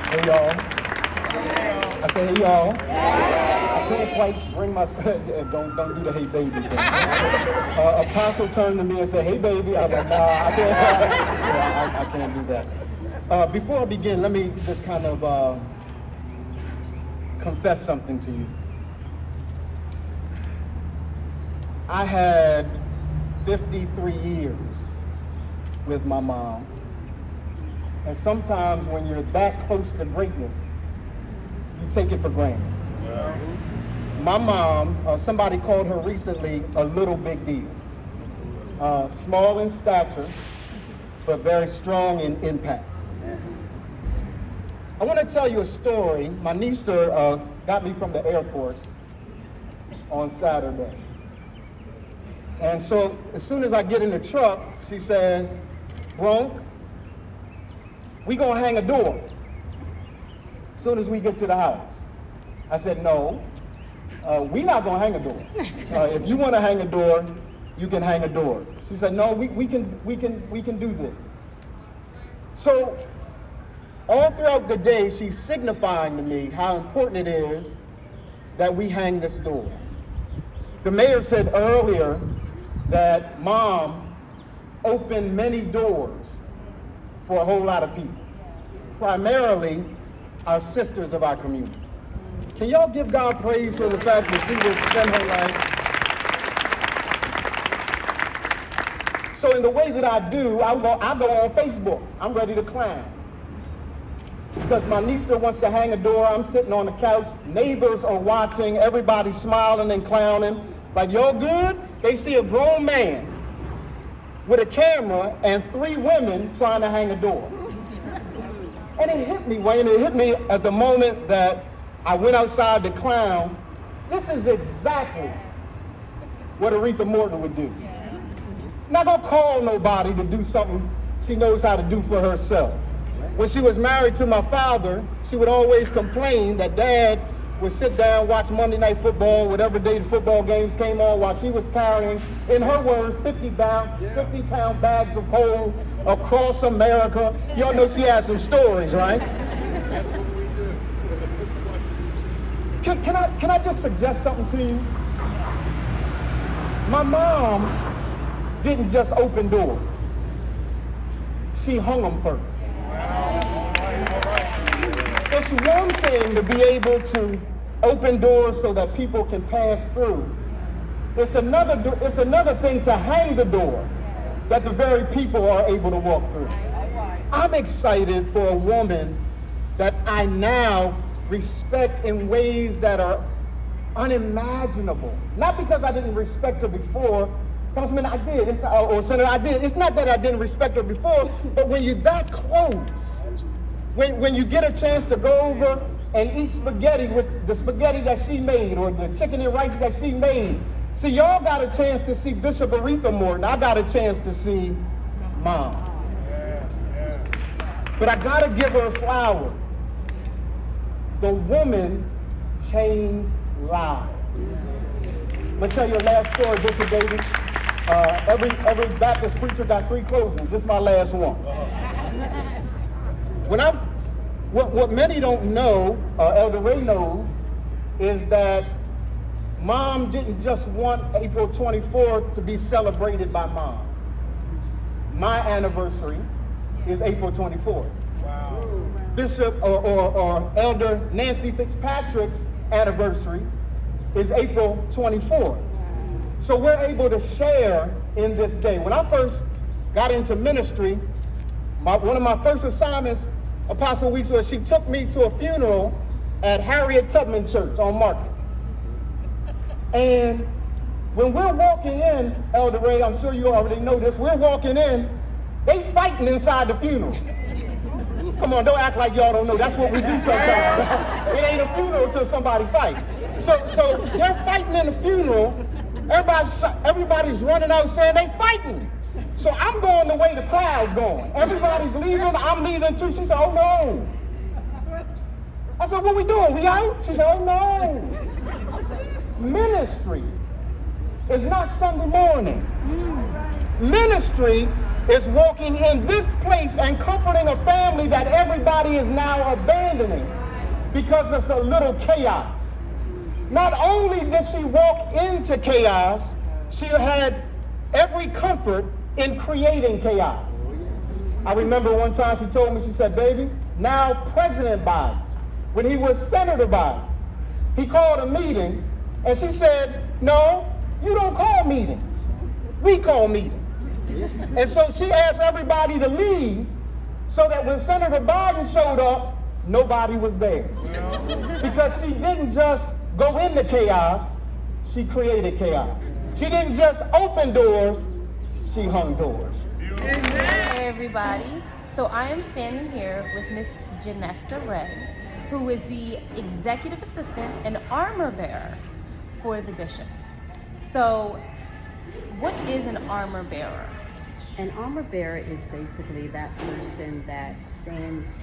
Hey y'all. I say hey y'all. I can't quite bring my don't do the hey baby thing. Apostle turned to me and said, hey baby. I was like, nah, I can't. Yeah, I can't do that. Before I begin, let me just kind of confess something to you. I had 53 years with my mom. And sometimes when you're that close to greatness, you take it for granted. Yeah. My mom, somebody called her recently a little big deal. Small in stature, but very strong in impact. I want to tell you a story. My niece got me from the airport on Saturday. And so as soon as I get in the truck, she says, Bronk, we gonna hang a door as soon as we get to the house. I said, no, we not gonna hang a door. If you wanna hang a door, you can hang a door. She said, no, we can do this. So all throughout the day, she's signifying to me how important it is that we hang this door. The mayor said earlier that Mom opened many doors for a whole lot of people, primarily our sisters of our community. Can y'all give God praise for the fact that she would spend her life? So in the way that I do, I go on Facebook. I'm ready to clown. Because my niece wants to hang a door, I'm sitting on the couch, neighbors are watching, everybody smiling and clowning. Like, y'all good? They see a grown man with a camera and 3 women trying to hang a door. And it hit me, Wayne, it hit me at the moment that I went outside to clown. This is exactly what Aretha Morton would do. Not gonna call nobody to do something she knows how to do for herself. When she was married to my father, she would always complain that Dad would sit down, watch Monday Night Football, whatever day the football games came on, while she was carrying, in her words, 50-pound bags of coal across America. Y'all know she has some stories, right? That's what we do. Can I just suggest something to you? My mom didn't just open doors. She hung them first. It's one thing to be able to open doors so that people can pass through. It's another thing to hang the door that the very people are able to walk through. I'm excited for a woman that I now respect in ways that are unimaginable. Not because I didn't respect her before, Councilman, I did. Or Senator, I did. It's not that I didn't respect her before, but when you're that close, when you get a chance to go over and eat spaghetti with the spaghetti that she made or the chicken and rice that she made. See, y'all got a chance to see Bishop Aretha Morton. I got a chance to see Mom. But I got to give her flowers. The woman changed lives. I'm going to tell you a last story, Bishop David. Every Baptist preacher got 3 closings. This is my last one. What many don't know, Elder Ray knows, is that Mom didn't just want April 24th to be celebrated by Mom. My anniversary is April 24th. Wow. Bishop or Elder Nancy Fitzpatrick's anniversary is April 24th. So we're able to share in this day. When I first got into ministry, one of my first assignments, Apostle Weeks, was she took me to a funeral at Harriet Tubman Church on Market. And when we're walking in, Elder Ray, I'm sure you already know this, we're walking in, they fighting inside the funeral. Come on, don't act like y'all don't know. That's what we do sometimes. It ain't a funeral until somebody fights. So they're fighting in the funeral. Everybody's running out saying they fighting. So I'm going the way the crowd's going. Everybody's leaving, I'm leaving too. She said, oh no. I said, what we doing? We out? She said, oh no. Ministry is not Sunday morning. Ministry is walking in this place and comforting a family that everybody is now abandoning because it's a little chaos. Not only did she walk into chaos, she had every comfort in creating chaos. I remember one time she told me, she said, baby, now President Biden, when he was Senator Biden, he called a meeting, and she said, no, you don't call meetings. We call meetings. And so she asked everybody to leave so that when Senator Biden showed up, nobody was there. Because she didn't just go into chaos, she created chaos. She didn't just open doors, she hung doors. Hey everybody. So I am standing here with Miss Janesta Ray, who is the executive assistant and armor bearer for the bishop. So what is an armor bearer? An armor bearer is basically that person that stands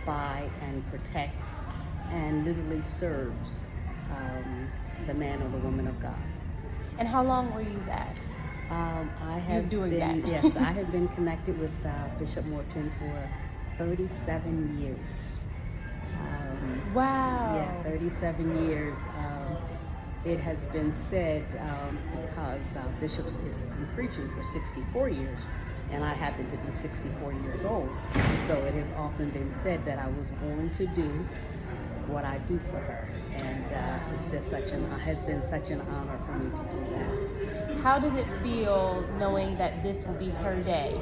by and protects and literally serves the man or the woman of God. And how long were you that? I have been, yes, I have been connected with Bishop Morton for 37 years. Wow. Yeah, 37 years. It has been said because Bishop has been preaching for 64 years, and I happen to be 64 years old. So it has often been said that I was born to do what I do for her, and it's just has been such an honor for me to do that. How does it feel knowing that this will be her day?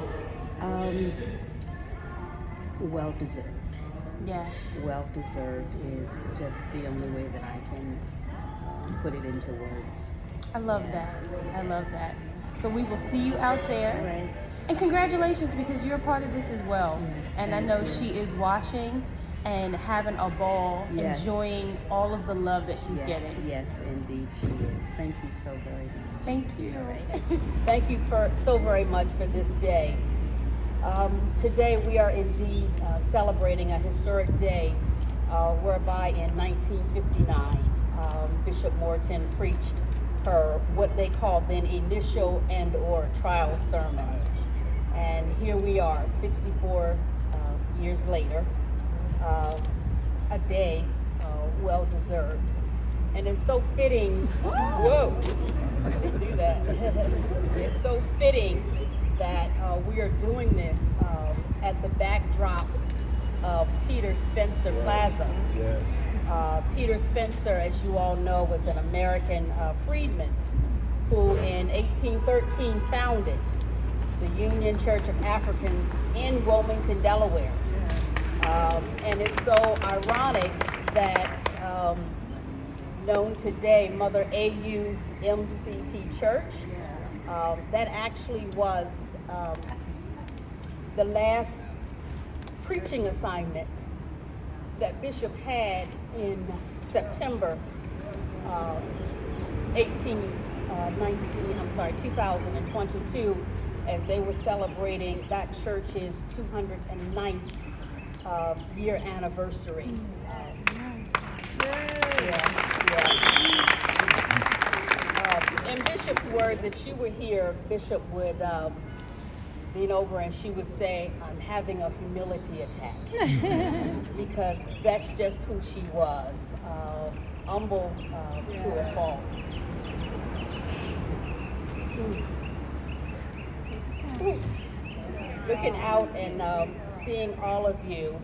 Well deserved. Yeah. Well deserved is just the only way that I can put it into words. I love that. I love that. So we will see you out there. Right. And congratulations, because you're a part of this as well. Yes, and I know she is watching and having a ball, yes, enjoying all of the love that she's yes, getting. Yes, indeed she is. Thank you so very much. Thank you. Thank you so very much for this day. Today we are indeed celebrating a historic day whereby in 1959 Bishop Morton preached her what they called then initial and or trial sermon. And here we are 64 years later, a day well deserved. And it's so fitting, whoa, I didn't do that. It's so fitting that we are doing this at the backdrop of Peter Spencer Plaza. Yes. Peter Spencer, as you all know, was an American freedman who in 1813 founded the Union Church of Africans in Wilmington, Delaware. And it's so ironic that known today, Mother AU MCP Church, that actually was the last preaching assignment that Bishop had in September 2022, as they were celebrating that church's 209th year anniversary. In Bishop's words, if she were here, Bishop would lean over and she would say, I'm having a humility attack. Because that's just who she was, humble to a fault. Looking out and seeing all of you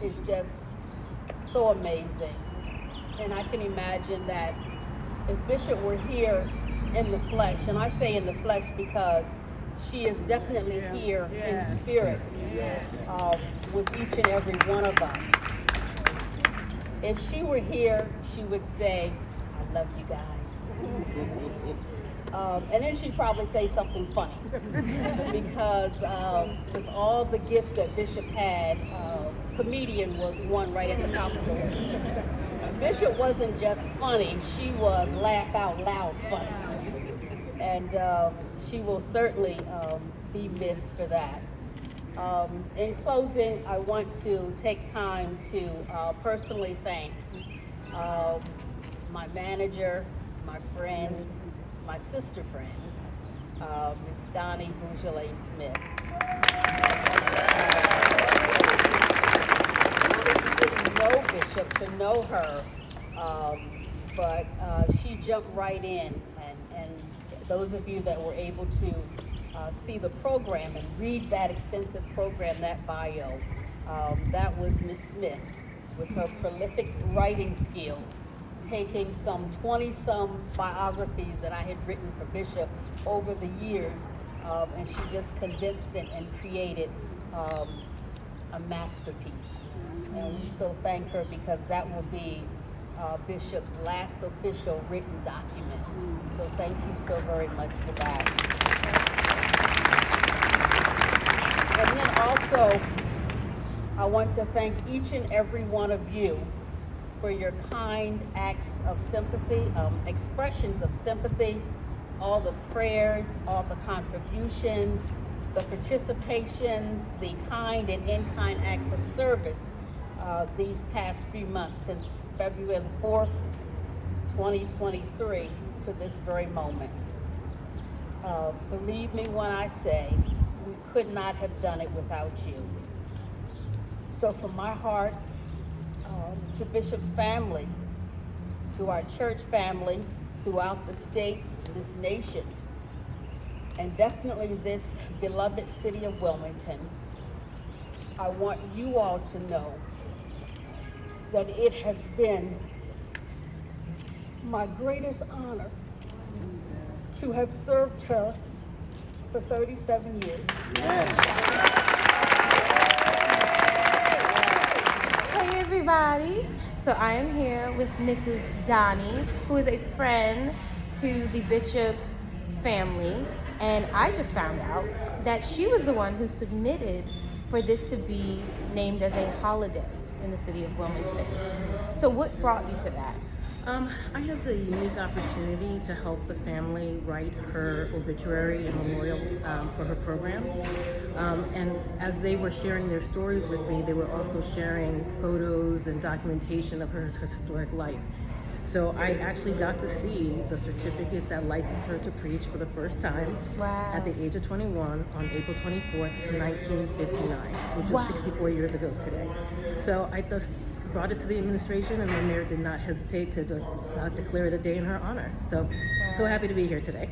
is just so amazing. And I can imagine that if Bishop were here in the flesh, and I say in the flesh because she is definitely here in spirit with each and every one of us. If she were here, she would say, I love you guys. And then she'd probably say something funny because with all the gifts that Bishop had, comedian was one right at the top of the list. Bishop wasn't just funny, she was laugh out loud funny. And she will certainly be missed for that. In closing, I want to take time to personally thank my manager, my friend, my sister friend, Miss Donnie Bougele Smith. I didn't know Bishop to know her, but she jumped right in, and those of you that were able to see the program and read that extensive program, that bio, that was Miss Smith with her prolific writing skills, taking some 20-some biographies that I had written for Bishop over the years, and she just condensed it and created a masterpiece. And we so thank her because that will be Bishop's last official written document. So thank you so very much for that. And then also, I want to thank each and every one of you for your kind acts of sympathy, expressions of sympathy, all the prayers, all the contributions, the participations, the kind and in-kind acts of service these past few months, since February the 4th, 2023 to this very moment. Believe me when I say we could not have done it without you. So from my heart to Bishop's family, to our church family throughout the state, this nation, and definitely this beloved city of Wilmington, I want you all to know that it has been my greatest honor to have served her for 37 years. Hey everybody! So I am here with Mrs. Donnie, who is a friend to the Bishop's family, and I just found out that she was the one who submitted for this to be named as a holiday in the city of Wilmington. So what brought you to that? I have the unique opportunity to help the family write her obituary and memorial for her program. And as they were sharing their stories with me, they were also sharing photos and documentation of her historic life. So I actually got to see the certificate that licensed her to preach for the first time at the age of 21 on April 24th, 1959, which was 64 years ago today. So I just brought it to the administration, and the mayor did not hesitate to just declare the day in her honor. So happy to be here today.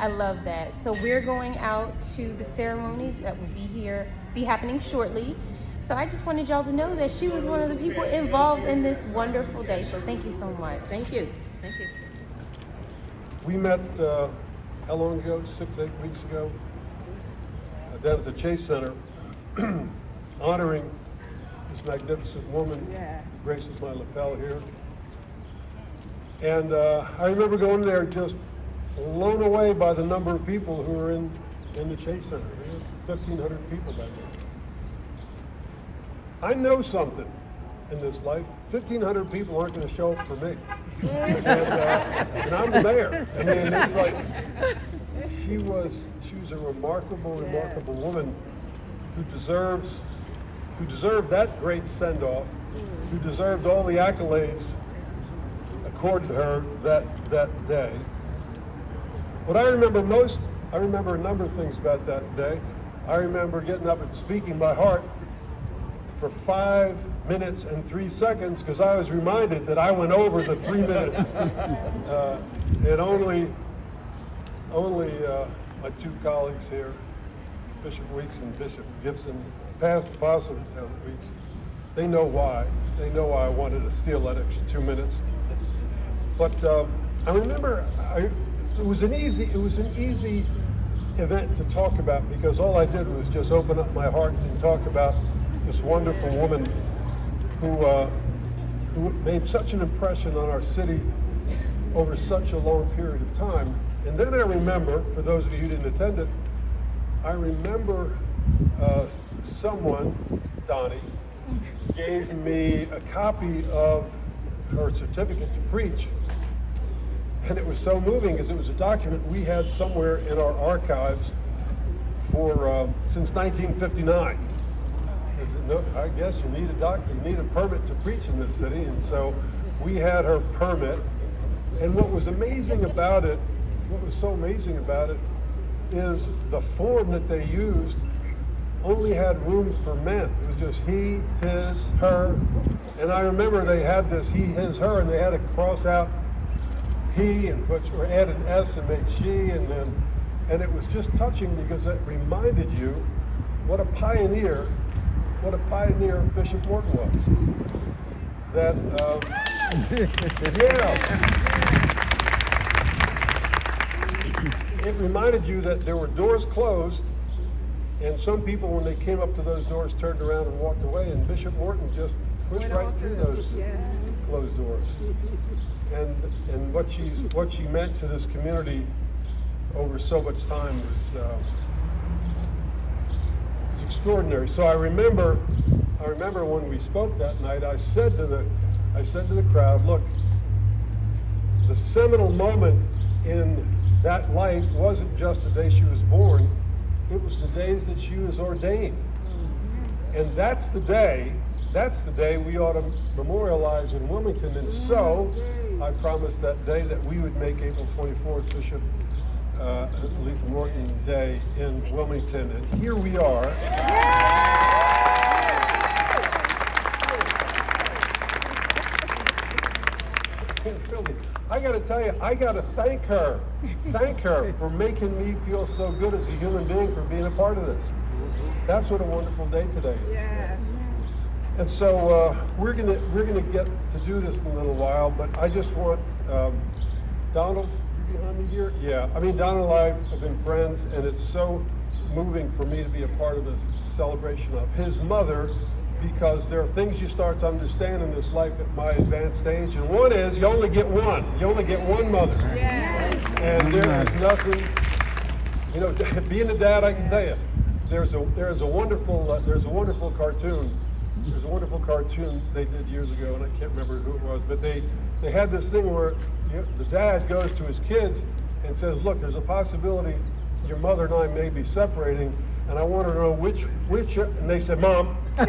I love that. So we're going out to the ceremony that will be happening shortly. So I just wanted y'all to know that she was one of the people involved in this wonderful day. So thank you so much. Thank you. Thank you. We met, how long ago? 6-8 weeks ago? Down at the Chase Center, honoring this magnificent woman who graces my lapel here. And I remember going there just blown away by the number of people who were in the Chase Center. There were 1,500 people back there. I know something in this life. 1,500 people aren't going to show up for me. And I'm the mayor. I mean, it's like, she was a remarkable woman who deserved that great send-off, who deserved all the accolades accorded to her that day. What I remember most, I remember a number of things about that day. I remember getting up and speaking my heart for 5 minutes and 3 seconds, because I was reminded that I went over the 3 minutes. And only my two colleagues here, Bishop Weeks and Bishop Gibson, past positive Weeks, they know why. They know why I wanted to steal that extra 2 minutes. But I remember it was an easy event to talk about, because all I did was just open up my heart and talk about this wonderful woman who made such an impression on our city over such a long period of time. And then I remember, for those of you who didn't attend it, I remember someone, Donnie, gave me a copy of her certificate to preach. And it was so moving, because it was a document we had somewhere in our archives since 1959. I guess you need a permit to preach in this city, and so we had her permit. And what was amazing about it what was so amazing about it is the form that they used only had room for men. It was just he, his, her. And I remember they had this he, his, her, and they had to cross out he and put or add an S and make she, and it was just touching because it reminded you what a pioneer Bishop Morton was. That it reminded you that there were doors closed, and some people, when they came up to those doors, turned around and walked away, and Bishop Morton just pushed right through those closed doors. And what she meant to this community over so much time was extraordinary. So I remember when we spoke that night, I said to the crowd, look, the seminal moment in that life wasn't just the day she was born, it was the days that she was ordained. And that's the day we ought to memorialize in Wilmington. And so I promised that day that we would make April 24th Bishop Aretha Morton Day in Wilmington. And here we are. I got to tell you, I got to thank her for making me feel so good as a human being, for being a part of this. That's what a wonderful day today is. Yes. And so we're gonna get to do this in a little while, but I just want Donald, you behind me here? Yeah, I mean, Donald and I have been friends, and it's so moving for me to be a part of this celebration of his mother, because there are things you start to understand in this life at my advanced age, and one is you only get one. You only get one mother. Yes. And there is nothing, you know, being a dad, I can tell you, there's a wonderful cartoon. There's a wonderful cartoon they did years ago, and I can't remember who it was, but they had this thing where the dad goes to his kids and says, look, there's a possibility your mother and I may be separating, and I want to know which, and they said, Mom. I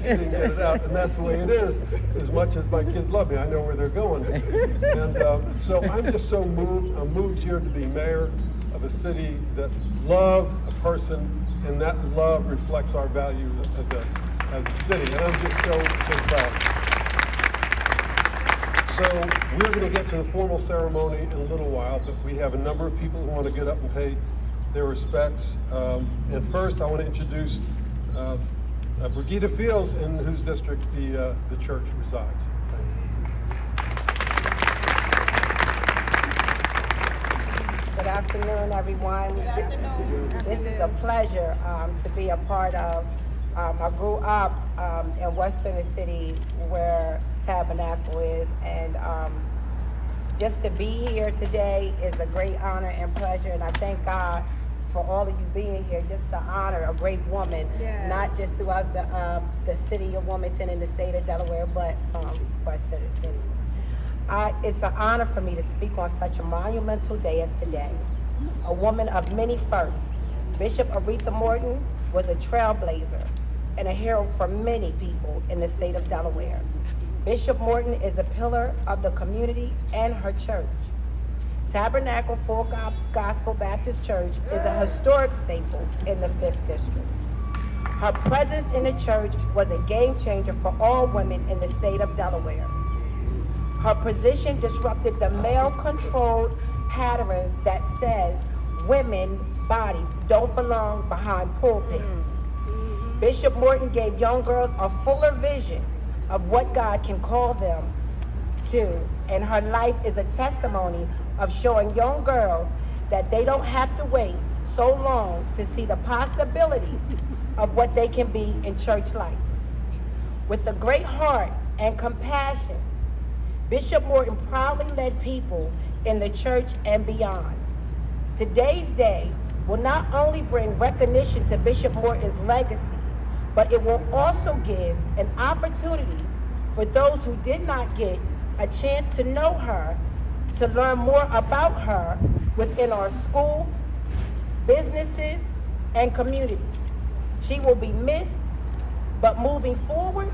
didn't get it out, and that's the way it is. As much as my kids love me, I know where they're going. And so I'm just so moved. I'm moved here to be mayor of a city that loves a person, and that love reflects our value as a city. And I'm just so proud. So we're going to get to the formal ceremony in a little while, but we have a number of people who want to get up and pay their respects. And first, I want to introduce Brigida Fields, in whose district the church resides. Good afternoon, everyone. Good afternoon. This is a pleasure to be a part of. I grew up in Western City, where Tabernacle is, and just to be here today is a great honor and pleasure, and I thank God for all of you being here, just to honor a great woman, not just throughout the city of Wilmington and the state of Delaware, but Western City. It's an honor for me to speak on such a monumental day as today. A woman of many firsts, Bishop Aretha Morton was a trailblazer and a hero for many people in the state of Delaware. Bishop Morton is a pillar of the community and her church. Tabernacle Full Gospel Baptist Church is a historic staple in the 5th District. Her presence in the church was a game changer for all women in the state of Delaware. Her position disrupted the male-controlled pattern that says women's bodies don't belong behind pulpits. Bishop Morton gave young girls a fuller vision of what God can call them to, and her life is a testimony of showing young girls that they don't have to wait so long to see the possibilities of what they can be in church life. With a great heart and compassion, Bishop Morton proudly led people in the church and beyond. Today's day will not only bring recognition to Bishop Morton's legacy, but it will also give an opportunity for those who did not get a chance to know her to learn more about her within our schools, businesses, and communities. She will be missed, but moving forward,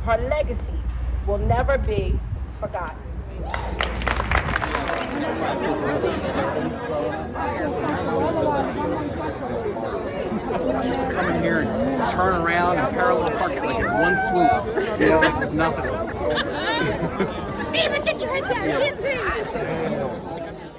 her legacy will never be forgotten. I used to come in here and turn around and parallel park it like in one swoop. You know, like it was nothing. Damn it, get your head down. You can't see.